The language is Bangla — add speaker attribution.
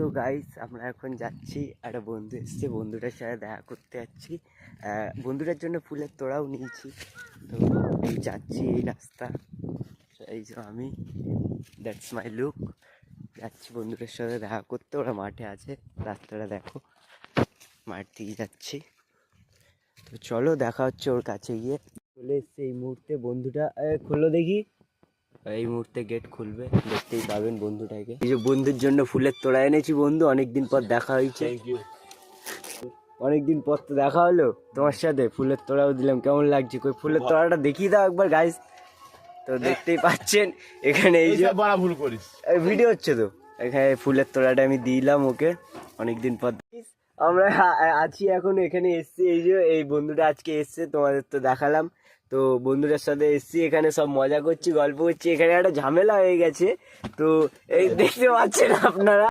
Speaker 1: তো গাইস আমরা এখন যাচ্ছি, একটা বন্ধু এসছে, বন্ধুটার সাথে দেখা করতে যাচ্ছি। বন্ধুটার জন্য ফুলের তোড়াও নিয়েছি। তো এই যাচ্ছি এই রাস্তা, এই যে আমি, দ্যাটস মাই লুক। যাচ্ছি বন্ধুটার সাথে দেখা করতে, ওরা মাঠে আছে, রাস্তাটা দেখো, মাঠ দিয়ে যাচ্ছি। তো চলো দেখা হচ্ছে ওর কাছে গিয়ে। চলে এসছে এই মুহূর্তে বন্ধুটা, খোলো দেখি। এই মুহূর্তে গেট খুলবে, দেখতেই পাবেন বন্ধুটাকে। এই যে বন্ধুর জন্য ফুলের তোড়া এনেছি বন্ধু, অনেকদিন পর দেখা হয়েছে। অনেকদিন পর তো দেখা হলো তোমার সাথে, ফুলের তোড়াও দিলাম। কেমন লাগছে? কই ফুলের তোড়াটা দেখিয়ে দাও একবার গাইস। তো দেখতেই পাচ্ছেন এখানে, এই যে
Speaker 2: ভুল করিস,
Speaker 1: ভিডিও হচ্ছে তো, এখানে ফুলের তোড়াটা আমি দিলাম ওকে অনেকদিন পর। আমরা আছি এখন এখানে এসছি, এই যে এই বন্ধুটা আজকে এসছে, তোমাদের তো দেখালাম। তো বন্ধুটার সাথে এসছি, এখানে সব মজা করছি, গল্প করছি। এখানে একটা ঝামেলা হয়ে গেছে, তো এই দেখতে পাচ্ছেন আপনারা।